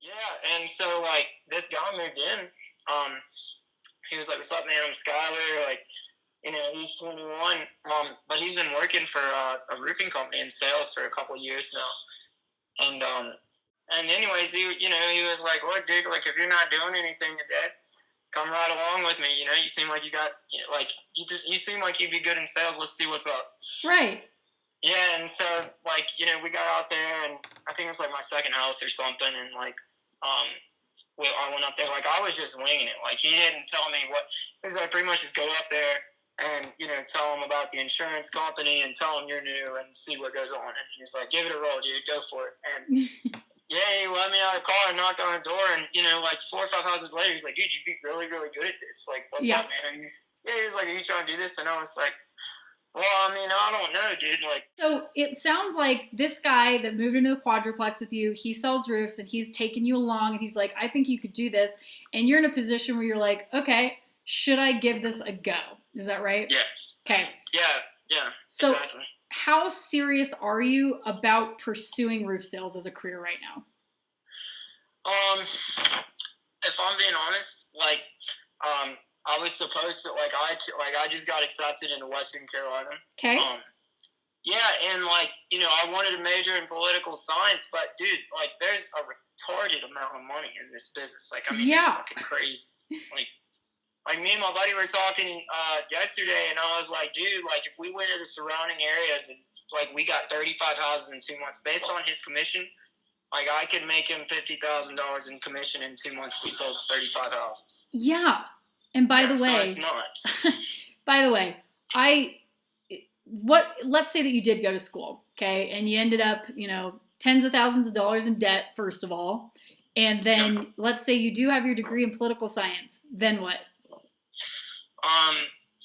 Yeah, and so like this guy moved in. Um, he was like, "What's up, man? I'm Skyler." Like, he's 21. But he's been working for a roofing company in sales for a couple of years now. And anyways, he was like, "Look, dude, like if you're not doing anything today, come right along with me. You seem like you seem like you'd be good in sales. Let's see what's up." Right. Yeah, and so like we got out there, and I think it was like my second house or something, and like I went up there like I was just winging it. Like he didn't tell me what. He was like pretty much just go up there and tell them about the insurance company and tell them you're new and see what goes on. And he was like, "Give it a roll, dude. Go for it." And yeah, he let me out of the car and knocked on the door, and like 4 or 5 houses later, he's like, "Dude, you'd be really, really good at this. Like, what's up, man?" Yeah, he was like, "Are you trying to do this?" And I was like, "Well, I mean, I don't know, dude." Like, so it sounds like this guy that moved into the quadruplex with you, he sells roofs and he's taking you along and he's like, "I think you could do this." And you're in a position where you're like, "Okay, should I give this a go?" Is that right? yes. Okay. Yeah. So exactly. how serious are you about pursuing roof sales as a career right now? If I'm being honest, like, I was supposed to, I just got accepted into Western Carolina. Okay. Yeah, and I wanted to major in political science, but dude, like, there's a retarded amount of money in this business. Like, I mean, it's fucking crazy. Like me and my buddy were talking yesterday, and I was like, dude, like, if we went to the surrounding areas and like we got 35 houses in 2 months based on his commission. Like, I could make him $50,000 in commission in 2 months if we sold 35 houses. Yeah. And by the way, so nuts. by the way, let's say that you did go to school, okay, and you ended up, tens of thousands of dollars in debt, first of all, and then let's say you do have your degree in political science, then what?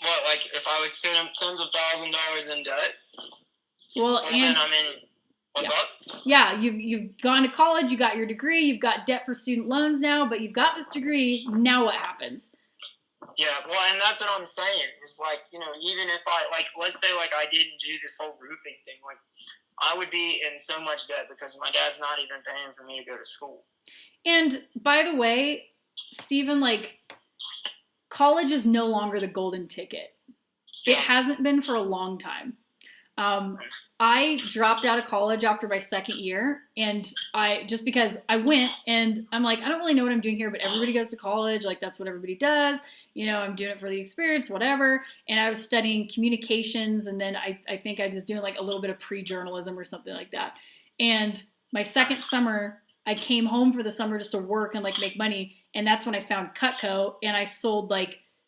What, like if I was tens of thousands of dollars in debt? Well, and then I'm in. What's up? Yeah, you've gone to college, you got your degree, you've got debt for student loans now, but you've got this degree. Now what happens? Yeah, well, and that's what I'm saying. It's like, even if let's say I didn't do this whole roofing thing, like I would be in so much debt because my dad's not even paying for me to go to school. And by the way, Stephen, college is no longer the golden ticket. It hasn't been for a long time. I dropped out of college after my second year, and because I went and I'm like, I don't really know what I'm doing here, but everybody goes to college. Like, that's what everybody does. I'm doing it for the experience, whatever. And I was studying communications, and then I think I was doing a little bit of pre-journalism or something like that. And my second summer, I came home for the summer just to work and make money. And that's when I found Cutco, and I sold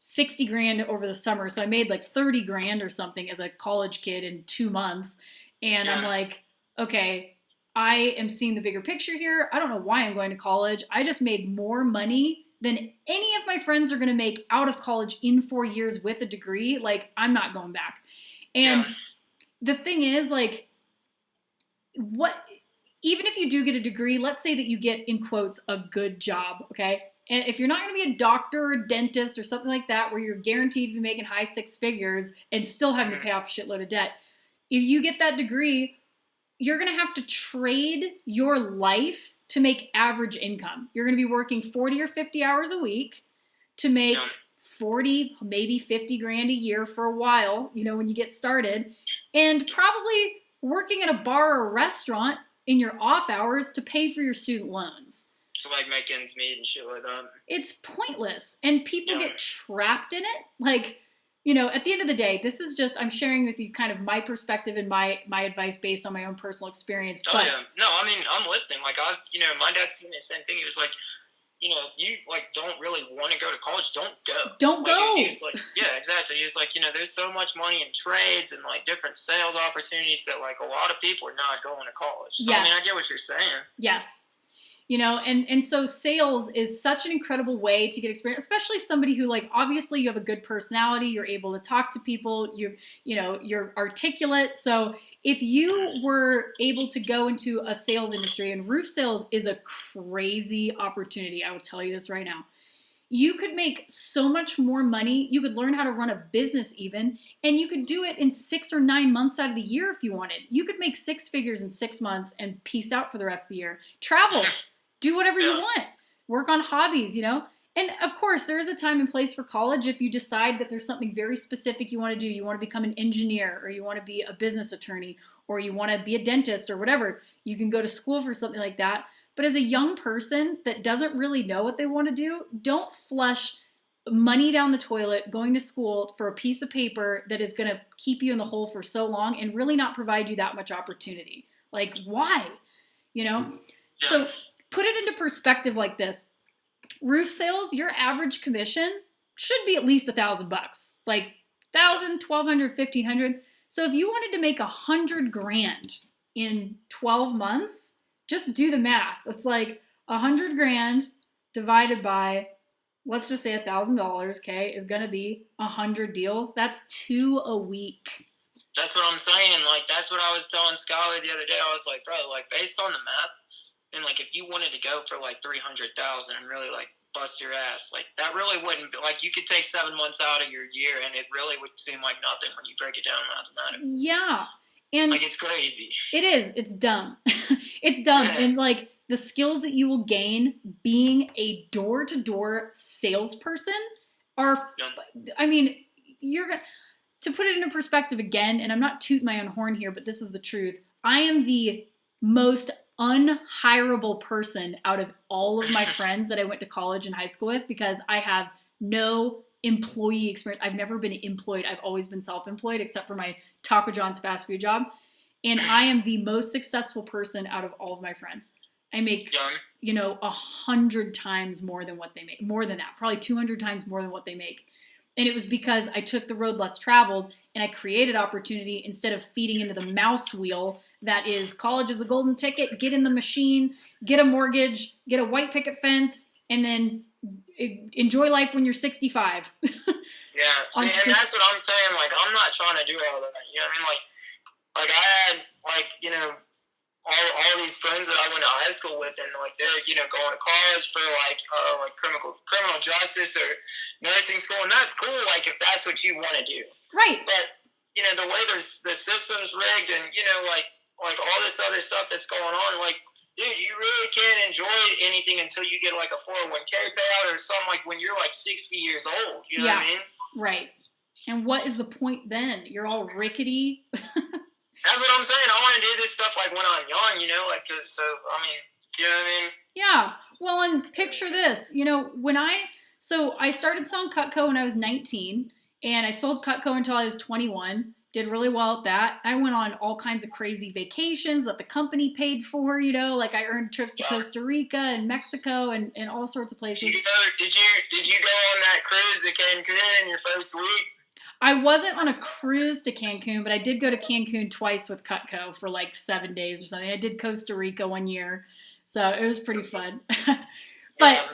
60 grand over the summer. So I made 30 grand or something as a college kid in 2 months. And I'm like, okay, I am seeing the bigger picture here. I don't know why I'm going to college. I just made more money than any of my friends are going to make out of college in 4 years with a degree. I'm not going back. And the thing is, even if you do get a degree, let's say that you get, in quotes, a good job, okay? And if you're not going to be a doctor or a dentist or something like that, where you're guaranteed to be making high 6 figures and still having to pay off a shitload of debt, if you get that degree, you're going to have to trade your life to make average income. You're going to be working 40 or 50 hours a week to make 40, maybe 50 grand a year for a while, when you get started, and probably working at a bar or a restaurant in your off hours to pay for your student loans. To make ends meet and shit like that. It's pointless, and people get trapped in it. At the end of the day, this is just, I'm sharing with you kind of my perspective and my advice based on my own personal experience. No, I mean, I'm listening. My dad said the same thing. He was like, you don't really want to go to college, don't go. Don't go. He was yeah, exactly. He was like, there's so much money in trades and different sales opportunities that a lot of people are not going to college. So, yes. I mean, I get what you're saying. Yes. And so sales is such an incredible way to get experience, especially somebody who obviously you have a good personality, you're able to talk to people, you're articulate. So if you were able to go into a sales industry, and roof sales is a crazy opportunity, I will tell you this right now. You could make so much more money. You could learn how to run a business even, and you could do it in 6 or 9 months out of the year if you wanted. You could make 6 figures in 6 months and peace out for the rest of the year. Travel. Do whatever you Yeah. want. Work on hobbies, you know? And of course, there is a time and place for college if you decide that there's something very specific you want to do. You want to become an engineer, or you want to be a business attorney, or you want to be a dentist or whatever. You can go to school for something like that. But as a young person that doesn't really know what they want to do, don't flush money down the toilet going to school for a piece of paper that is going to keep you in the hole for so long and really not provide you that much opportunity. Like, why? You know? Yeah. So put it into perspective like this. Roof sales, your average commission should be at least $1,000, like 1,000, 1,200, 1,500. So if you wanted to make $100,000 in 12 months, just do the math. It's like $100,000 divided by, let's just say $1,000, okay, is going to be 100 deals. That's 2 a week. That's what I'm saying. Like, that's what I was telling Skylar the other day. I was like, bro, like, based on the math, and like, if you wanted to go for like 300,000 and really like bust your ass, like, that really wouldn't be, like, you could take 7 months out of your year and it really would seem like nothing when you break it down mathematically. Yeah. And like, it's crazy. It is. It's dumb. It's dumb. Yeah. And like the skills that you will gain being a door-to-door salesperson are, Yeah. I mean, you're going to put it into perspective again, and I'm not tooting my own horn here, but this is the truth. I am the most unhireable person out of all of my friends that I went to college and high school with, because I have no employee experience. I've never been employed. I've always been self-employed, except for my Taco John's fast food job. And I am the most successful person out of all of my friends. I make, Yeah. 100 times more than what they make. More than that. Probably 200 times more than what they make. And it was because I took the road less traveled and I created opportunity instead of feeding into the mouse wheel that is college is the golden ticket, get in the machine, get a mortgage, get a white picket fence, and then enjoy life when you're 65. Yeah. See, and that's what I'm saying. Like, I'm not trying to do all that. You know what I mean? Like I had, like, all these friends that I went to high school with, and like they're going to college for like criminal justice or nursing school, and that's cool. Like, if that's what you want to do, right? But the way the system's rigged, and like all this other stuff that's going on, like, dude, you really can't enjoy anything until you get like a 401k payout or something, like when you're like 60 years old. You know what I mean? Right. And what is the point then? You're all rickety. That's what I'm saying. I want to do this stuff like when I'm young, like, so, I mean, you know what I mean? Yeah. Well, and picture this, so I started selling Cutco when I was 19, and I sold Cutco until I was 21, did really well at that. I went on all kinds of crazy vacations that the company paid for, like I earned trips to Costa Rica and Mexico and all sorts of places. Did you go on that cruise to Cancun in your first week? I wasn't on a cruise to Cancun, but I did go to Cancun twice with Cutco for like 7 days or something. I did Costa Rica one year, so it was pretty fun. But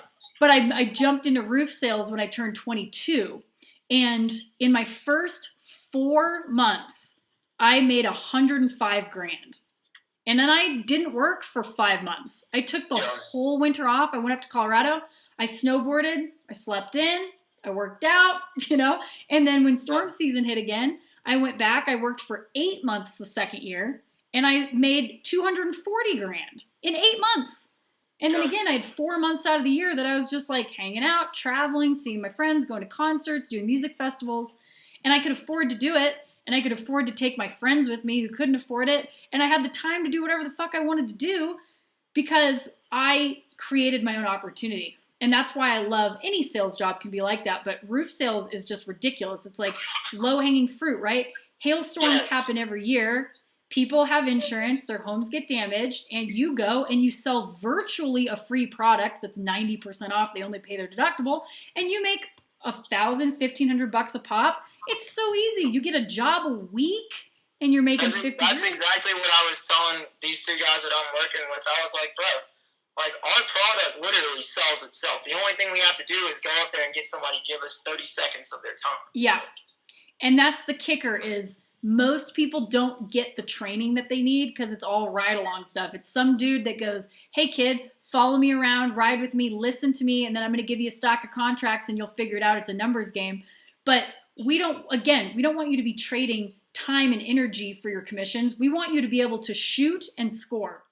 I jumped into roof sales when I turned 22, and in my first 4 months, I made $105,000. And then I didn't work for 5 months. I took the whole winter off. I went up to Colorado. I snowboarded. I slept in. I worked out, and then when storm season hit again, I went back. I worked for 8 months the second year, and I made $240,000 in 8 months. And then again, I had 4 months out of the year that I was just like hanging out, traveling, seeing my friends, going to concerts, doing music festivals, and I could afford to do it, and I could afford to take my friends with me who couldn't afford it, and I had the time to do whatever the fuck I wanted to do because I created my own opportunity. And that's why I love any sales job can be like that. But roof sales is just ridiculous. It's like low-hanging fruit, right? Hailstorms happen every year. People have insurance. Their homes get damaged. And you go and you sell virtually a free product that's 90% off. They only pay their deductible. And you make $1,000, $1,500 a pop. It's so easy. You get a job a week and you're making $50,000. That's exactly what I was telling these two guys that I'm working with. I was like, bro, like, our product literally sells itself. The only thing we have to do is go up there and get somebody to give us 30 seconds of their time. Yeah. And that's the kicker is most people don't get the training that they need because it's all ride-along stuff. It's some dude that goes, hey, kid, follow me around, ride with me, listen to me, and then I'm going to give you a stack of contracts and you'll figure it out. It's a numbers game. But we don't want you to be trading time and energy for your commissions. We want you to be able to shoot and score.